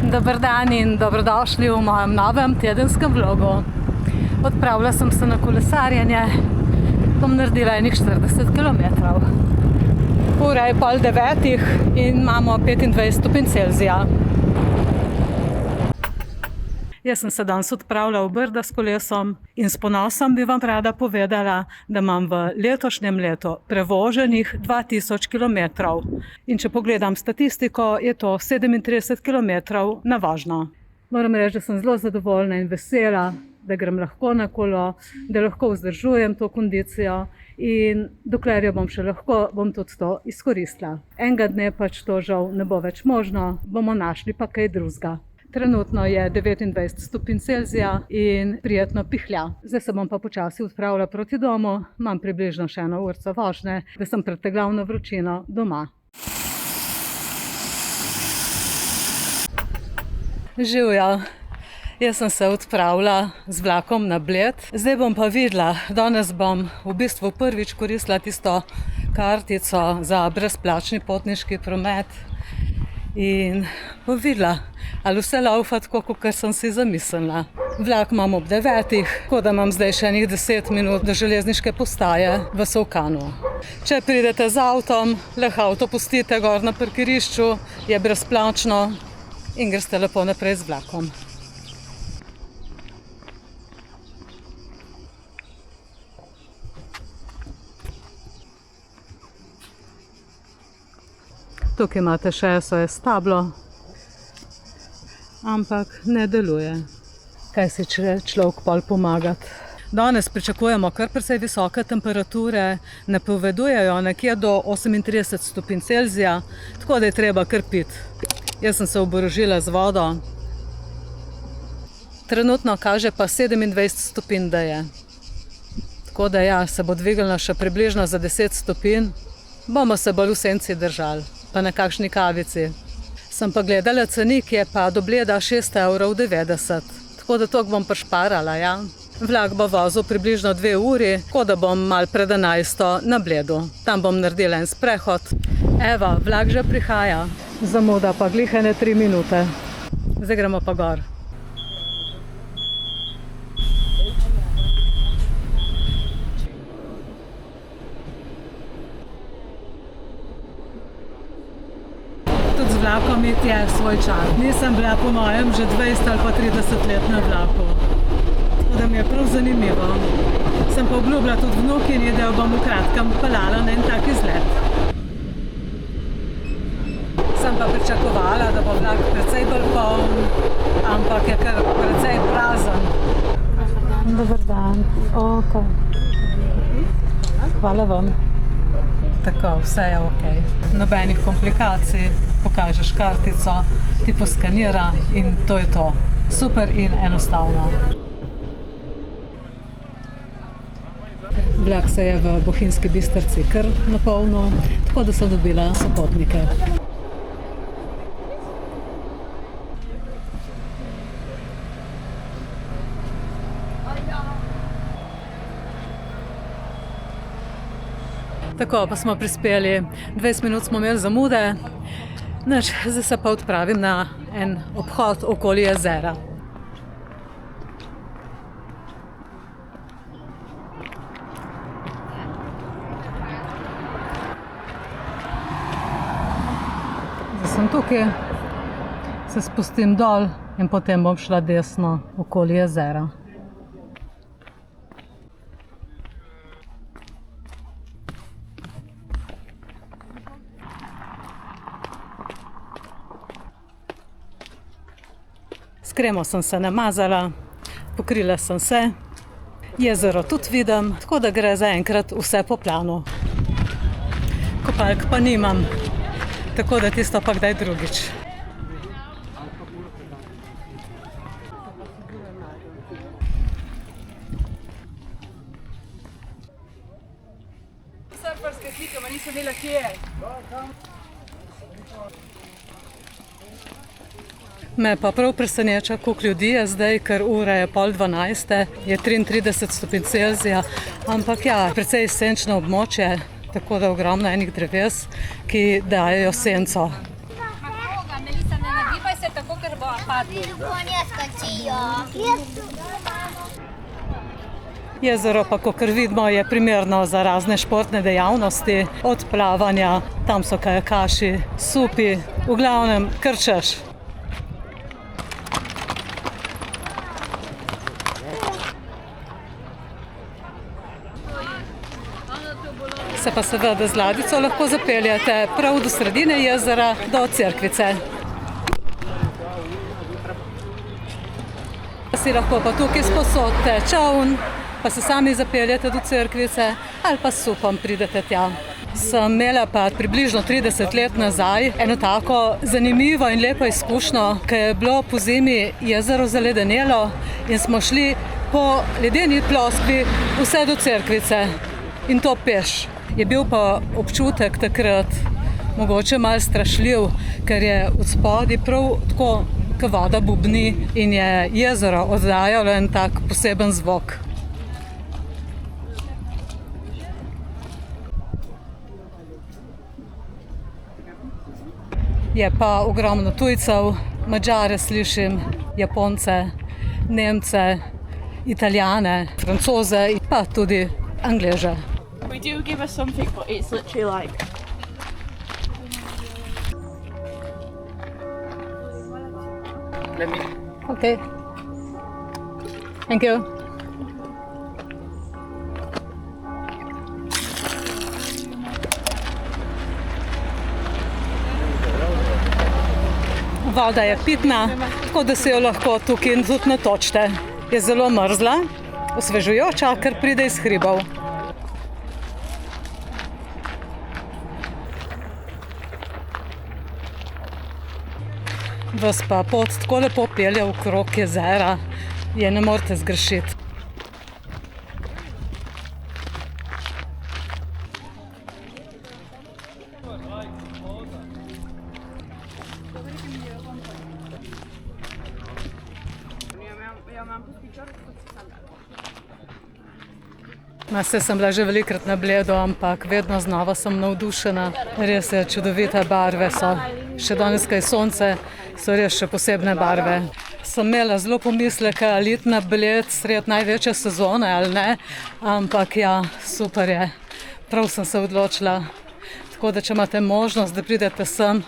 Dober dan in dobrodošli v mojem novem tedenskem vlogu. Odpravila sem se na kolesarjenje, bom naredila enih 40 km. Ura je 8:30 in imamo 25 stopinj Celzija. Jaz sem se danes odpravila v Brda s kolesom in s ponosom bi vam rada povedala, da imam v letošnjem letu prevoženih 2000 km. In če pogledam statistiko, je to 37 km na vožnjo. Moram reči, da sem zelo zadovoljna in vesela, da grem lahko na kolo, da lahko vzdržujem to kondicijo in dokler jo bom še lahko, bom tudi to izkoristila. Enega dne pač to žal ne bo več možno, bomo našli pa kaj drugega. Trenutno je 29 stopinj Celzija in prijetno pihlja. Zdaj se bom pa počasi odpravila proti domu, imam približno še 1 urco vožnje, da sem pred te glavno vročino doma. Živjo! Jaz sem se odpravila z vlakom na Bled. Zdaj bom pa videla, danes bom v bistvu prvič koristila tisto kartico za brezplačni potniški promet in bom videla, ali vse laufa tako, kot sem si zamislila. Vlak imam ob 9, tako da imam zdaj še enih 10 minut do železniške postaje v Solkanu. Če pridete z avtom, lahko avto pustite gor na parkirišču, je brezplačno in greste lepo naprej z vlakom. Tukaj imate še SOS tablo, ampak ne deluje. Kaj si človek pol pomagati? Danes pričakujemo kar precej visoke temperature, napovedujejo nekje do 38 stopinj Celzija, tako da je treba kar piti. Jaz sem se oborožila z vodo. Trenutno kaže pa 27 stopinj, da je. Tako da ja, se bo dvignila še približno za 10 stopinj. Bomo se bolj v senci držali, pa na kakšni kavici. Sem pa gledala cenik, je pa do Bleda 6,90 €. Tako da toliko bom prišparala, ja. Vlak bo vozil približno 2 uri, tako da bom malo pred 11 na Bledu. Tam bom naredila en sprehod. Evo, vlak že prihaja. Zamuda pa glihane 3 minute. Zdaj gremo pa gor. Tudi z vlakom iti je svoj čas. Nisem bila po mojem že 20 ali pa 30 let na vlaku. Tako da mi je prav zanimivo. Sem pa obljubila tudi vnukinji, da jo bom v kratkem peljala na en tak izlet. Sem pa pričakovala, da bo vlak precej bolj poln, ampak je kar precej prazen. Dober dan. Ok. Hvala vam. Tako, vse je ok. Nobenih komplikacij, pokažeš kartico, ti poskanira in to je to. Super in enostavno. Vlak se je v Bohinjski Bistrici kar napolnil, tako da so dobila sopotnike. Tako, pa smo prispeli. 20 minut smo imeli zamude. Zdaj se pa odpravim na en obhod okoli jezera. Zdaj sem tukaj, se spustim dol in potem bom šla desno okoli jezera. S kremo sem se namazala, pokrila sem se, jezero tudi vidim, tako da gre zaenkrat vse po planu. Kopalk pa nimam, tako da tisto pa kdaj drugič. Surferske slike, ma nisem vedela, kje je. Me pa prav preseneča, koliko ljudi je zdaj, ker ura je 11:30, je 33 stopinj Celzija, ampak ja, precej senčno območje, tako da ogromno enih dreves, ki dajejo senco. Melisa, ne nagibaj se tako, ker bo. Jezero pa, kakor vidimo, je primerno za razne športne dejavnosti, od plavanja, tam so kajakaši, supi, v glavnem krčeš. Se pa seveda z ladjico lahko zapeljete prav do sredine jezera, do cerkvice. Si lahko pa tukaj sposodite čoln, pa se sami zapeljete do cerkvice ali pa s supom pridete tja. Sem imela pa približno 30 let nazaj eno tako zanimivo in lepo izkušnjo, ko je bilo po zimi jezero zaledenelo in smo šli po ledeni ploskvi vse do cerkvice in to peš. Je bil pa občutek takrat mogoče malo strašljiv, ker je od spodaj prav tako, ko voda bubni in je jezero oddajalo en tak poseben zvok. Je pa ogromno tujcev, Madžare slišim, Japonce, Nemce, Italijane, Francoze in pa tudi Angleže. We do give us something, but it's literally like... Okay. Thank you. Voda je pitna, tako da se jo lahko tukaj tudi natočite. Je zelo mrzla, osvežujoča, ker pride iz hribov. Vas pa pot tako lepo pelje okrog jezera, je ne morete zgrešiti. Saj sem bila že velikokrat na Bledu, ampak vedno znova sem navdušena. Res je, čudovite barve so. Še danes, ko je sonce, so res še posebne barve. Sem imela zelo pomisleke, ali iti na Bled sred največje sezone ali ne, ampak ja, super je. Prav sem se odločila. Tako da, če imate možnost, da pridete sem,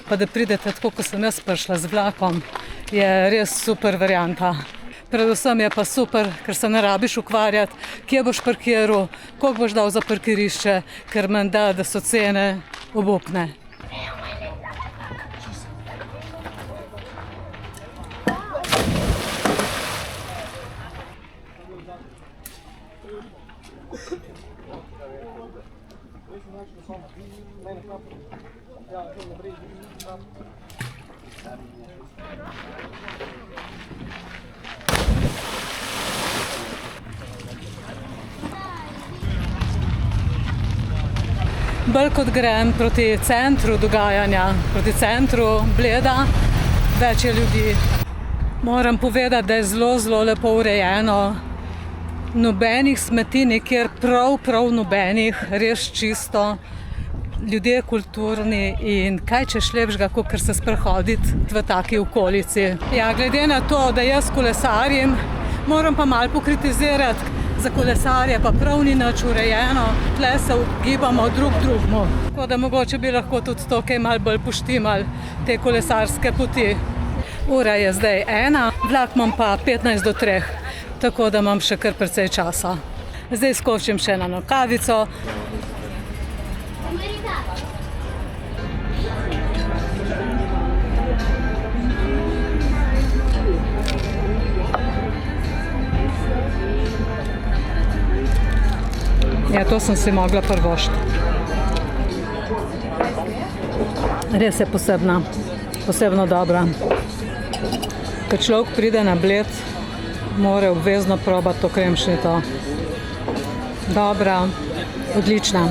pa da pridete tako, kot sem jaz prišla z vlakom, je res super varianta. Predvsem je pa super, ker se ne rabiš ukvarjati, kje boš parkiral, koliko boš dal za parkirišče, ker menda, da so cene obupne. Bolj kot grem proti centru dogajanja, proti centru Bleda, več je ljudi. Moram povedati, da je zelo, zelo lepo urejeno. Nobenih smeti nikjer, prav nobenih, res čisto. Ljudje kulturni in kaj češ lepšega, kot se sprehoditi v taki okolici. Ja, glede na to, da jaz kolesarim, moram pa malo pokritizirati. Za kolesarje pa prav ni nič urejeno, tle se ugibamo drugemu. Tako da mogoče bi lahko tudi to kaj malo bolj poštimali, te kolesarske poti. Ura je zdaj 1, vlak imam pa 15 do 3, tako da imam še kar precej časa. Zdaj skočim še na kavico. Ja, to sem si mogla privoščiti. Res je posebno dobra. Ko človek pride na Bled, mora obvezno probati to kremšnito. Dobra, odlična.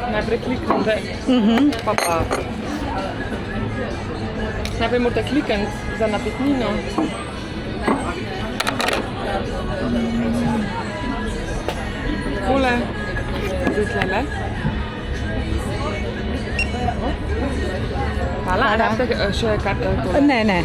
Najprej kliknem, pa. Najprej morate klikniti za napetnino. Tole, zdaj tlele. Hvala, rabite še tole? Ne.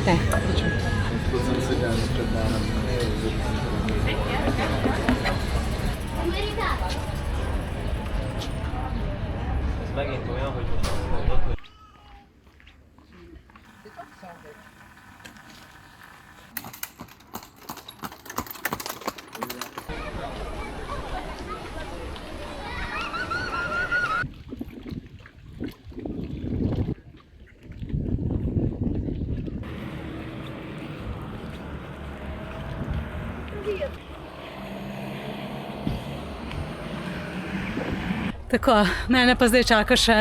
Tako, mene pa zdaj čaka še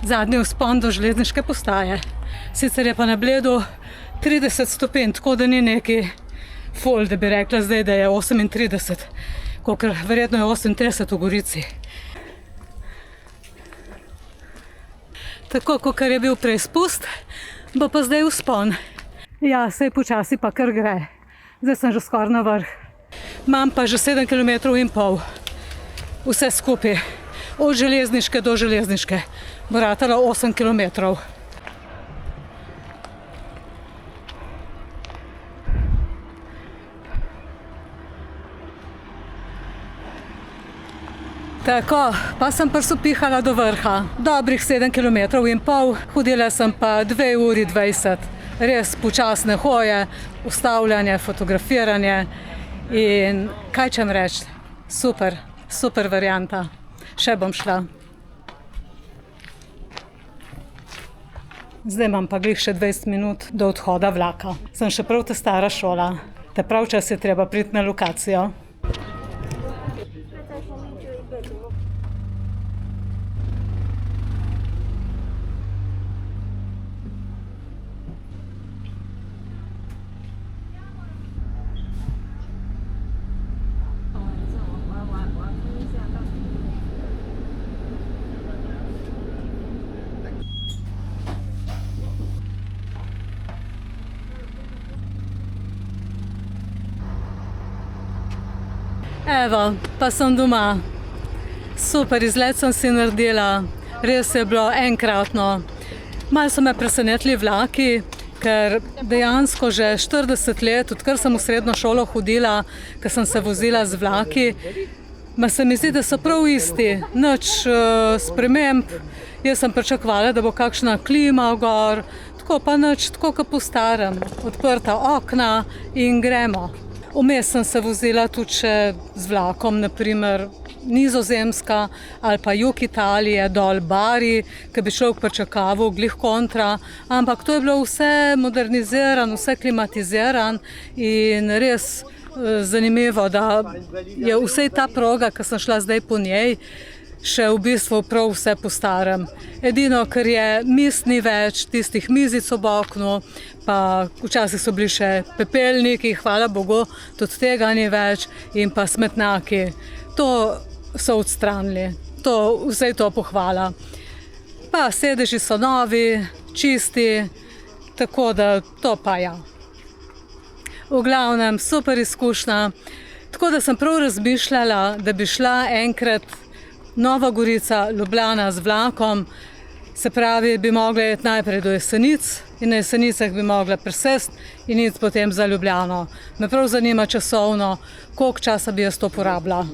zadnji vzpon do železniške postaje. Sicer je pa na Bledu 30 stopinj, tako da ni neki ful, da bi rekla zdaj, da je 38, kakor verjetno je 38 v Gorici. Tako, kakor je bil prej spust, bo pa zdaj vzpon. Ja, sej počasi pa kar gre. Zdaj sem že skoraj na vrh. Imam pa že 7,5 km. Vse skupaj. Od železniške do železniške. Bo ratalo 8 km. Tako, pa sem prsopihala do vrha. Dobrih 7,5 km. Hodila sem pa 2 uri 20. Res počasne hoje, ustavljanje, fotografiranje. In kaj čem reči? Super varianta. Še bom šla. Zdaj imam pa glih še 20 minut do odhoda vlaka. Sem še prav ta stara šola. Te prav čas je treba priti na lokacijo. Evo, pa sem doma. Super izlet sem si naredila, res je bilo enkratno. Malo so me presenetili vlaki, ker dejansko že 40 let, odkar sem v srednjo šolo hodila, ker sem se vozila z vlaki, se mi zdi, da so prav isti, nič sprememb. Jaz sem pričakovala, da bo kakšna klima gor, tako pa nič, tako kot po starem, odprta okna in gremo. Vmes sem se vozila tudi še z vlakom, naprimer Nizozemska ali pa jug Italije, dol Bari, ki bi človek pričakoval glih kontra, ampak to je bilo vse modernizirano, vse klimatizirano in res zanimivo, da je vsej ta proga, ki sem šla zdaj po njej, še v bistvu prav vse po starem. Edino, ker je miz ni več, tistih mizic ob oknu, pa včasih so bili še pepelniki, hvala Bogu, tudi tega ni več, in pa smetnjaki. To so odstranili, vse to pohvala. Pa sedeži so novi, čisti, tako da to pa ja. V glavnem, super izkušnja. Tako da sem prav razmišljala, da bi šla enkrat Nova Gorica, Ljubljana z vlakom, se pravi, bi mogla iti najprej do Jesenic in na Jesenicah bi mogla presesti in iti potem za Ljubljano. Me prav zanima časovno, koliko časa bi jaz to porabila.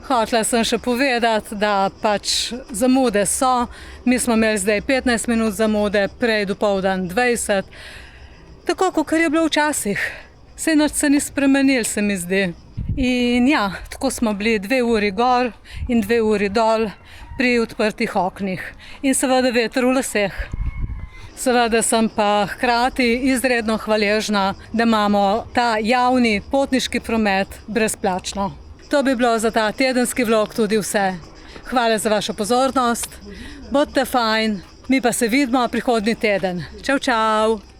Hotela sem še povedati, da pač zamude so. Mi smo imeli zdaj 15 minut zamude, prej dopoldan 20. Tako, kot je bilo včasih. Saj nič se ni spremenil, se mi zdi. In ja, tako smo bili 2 uri gor in 2 uri dol pri odprtih oknih. In seveda veter v laseh. Seveda sem pa hkrati izredno hvaležna, da imamo ta javni potniški promet brezplačno. To bi bilo za ta tedenski vlog tudi vse. Hvala za vašo pozornost. Bodite fajn, mi pa se vidimo prihodnji teden. Čau, čau!